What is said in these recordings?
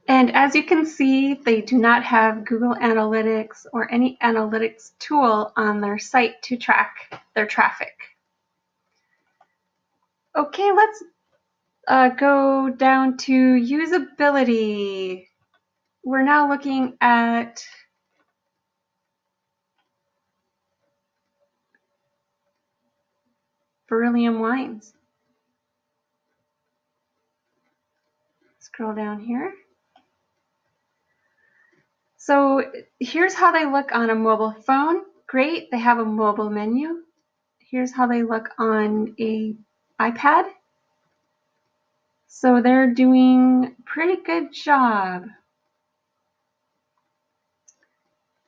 And as you can see, they do not have Google Analytics or any analytics tool on their site to track their traffic. Okay, let's go down to usability. We're now looking at beryllium wines. Scroll down here. So here's how they look on a mobile phone. Great, they have a mobile menu. Here's how they look on an iPad. So they're doing a pretty good job.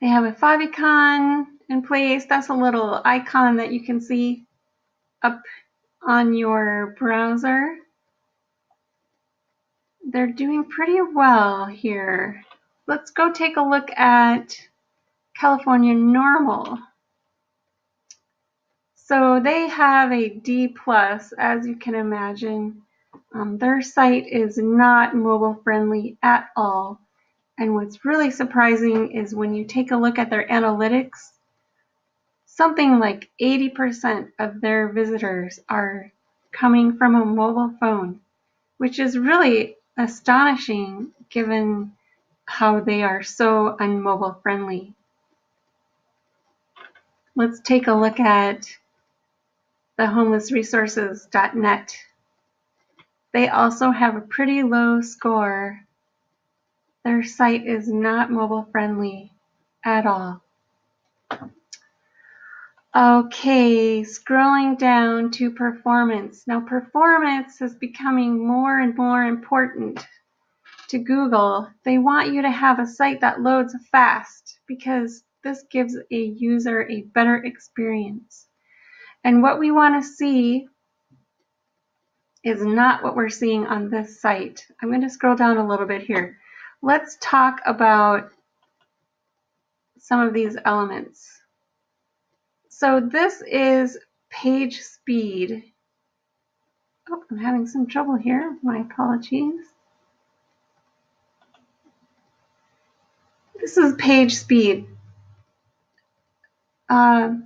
They have a favicon in place. That's a little icon that you can see up on your browser. They're doing pretty well here. Let's go take a look at California Normal. So they have a D+, as you can imagine. Their site is not mobile friendly at all. And what's really surprising is when you take a look at their analytics, something like 80% of their visitors are coming from a mobile phone, which is really astonishing given how they are so unmobile friendly. Let's take a look at the homelessresources.net. They also have a pretty low score. Their site is not mobile friendly at all. Okay, scrolling down to performance. Now, performance is becoming more and more important to Google. They want you to have a site that loads fast because this gives a user a better experience. And what we want to see is not what we're seeing on this site. I'm going to scroll down a little bit here. Let's talk about some of these elements. So this is page speed. Oh, I'm having some trouble here. My apologies. This is page speed.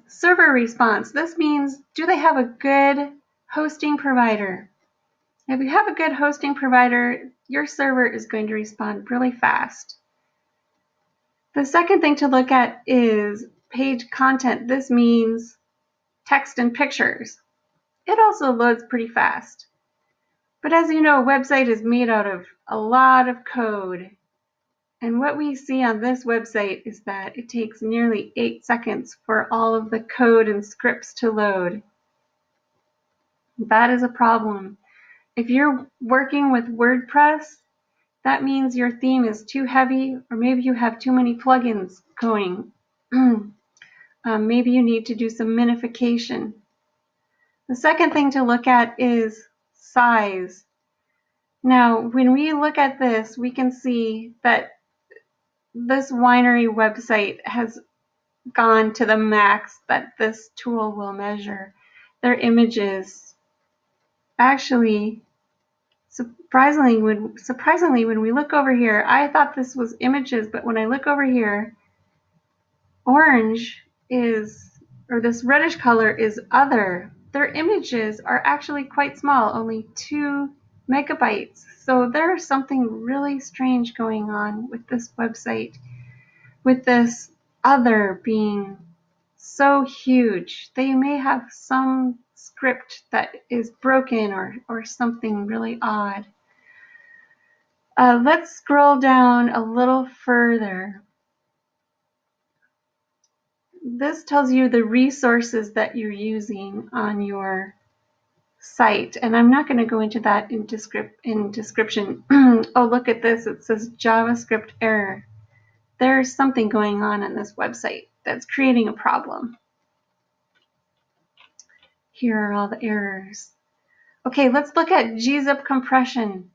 Server response. This means, do they have a good hosting provider? If you have a good hosting provider, your server is going to respond really fast. The second thing to look at is page content. This means text and pictures. It also loads pretty fast. But as you know, a website is made out of a lot of code. And what we see on this website is that it takes nearly 8 seconds for all of the code and scripts to load. That is a problem. If you're working with WordPress, that means your theme is too heavy, or maybe you have too many plugins going. Maybe you need to do some minification. The second thing to look at is size. Now, when we look at this, we can see that this winery website has gone to the max that this tool will measure. Their images actually, surprisingly, when we look over here, I thought this was images, but when I look over here, orange is, or this reddish color is other. Their images are actually quite small, only 2 megabytes. So there's something really strange going on with this website, with this other being so huge. They may have some script that is broken or something really odd. Let's scroll down a little further. This tells you the resources that you're using on your site, and I'm not going to go into that in description. Oh, look at this. It says JavaScript error. There's something going on this website that's creating a problem. Here are all the errors. Okay, let's look at gzip compression.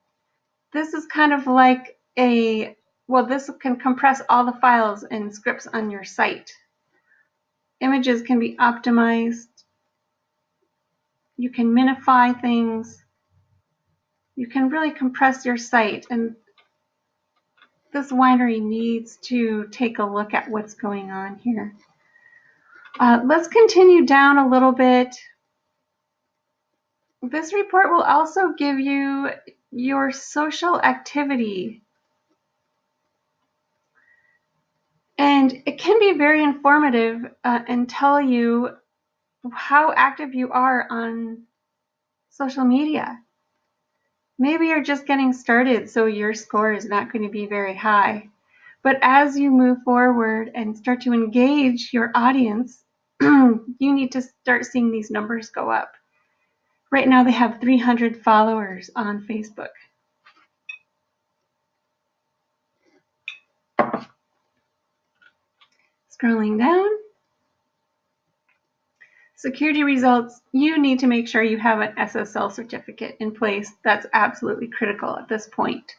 This is kind of like this can compress all the files and scripts on your site. Images can be optimized. You can minify things. You can really compress your site, and this winery needs to take a look at what's going on here. Let's continue down a little bit. This report will also give you your social activity. And it can be very informative and tell you how active you are on social media. Maybe you're just getting started, so your score is not going to be very high. But as you move forward and start to engage your audience, you need to start seeing these numbers go up. Right now they have 300 followers on Facebook. Scrolling down. Security results, you need to make sure you have an SSL certificate in place. That's absolutely critical at this point.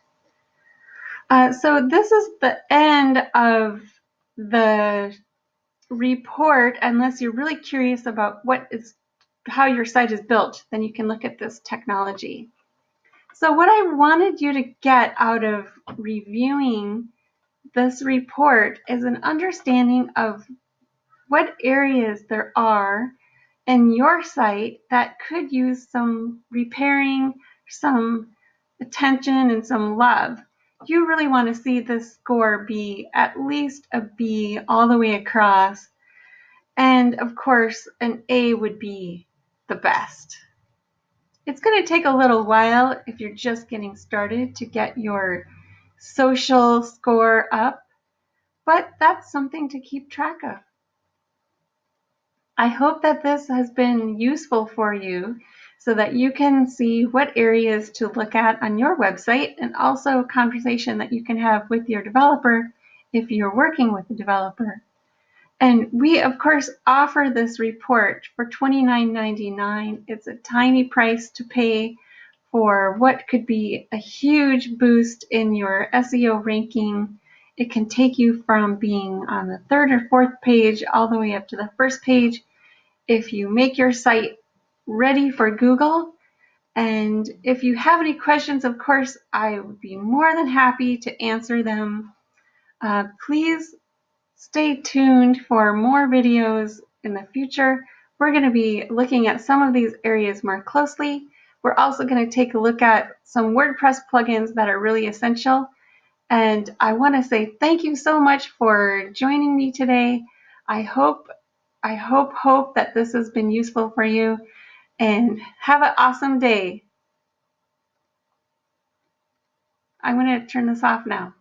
So this is the end of the report. Unless you're really curious about how your site is built, then you can look at this technology. So what I wanted you to get out of reviewing this report is an understanding of what areas there are in your site that could use some repairing, some attention, and some love. You really want to see this score be at least a B all the way across. And of course, an A would be the best. It's going to take a little while if you're just getting started to get your social score up, but that's something to keep track of. I hope that this has been useful for you so that you can see what areas to look at on your website, and also a conversation that you can have with your developer if you're working with a developer. And we, of course, offer this report for $29.99. It's a tiny price to pay for what could be a huge boost in your SEO ranking. It can take you from being on the 3rd or 4th page all the way up to the 1st page if you make your site ready for Google. And if you have any questions, of course, I would be more than happy to answer them. Please stay tuned for more videos in the future. We're going to be looking at some of these areas more closely. We're also going to take a look at some WordPress plugins that are really essential. And I want to say thank you so much for joining me today. I hope that this has been useful for you, and have an awesome day. I'm going to turn this off now.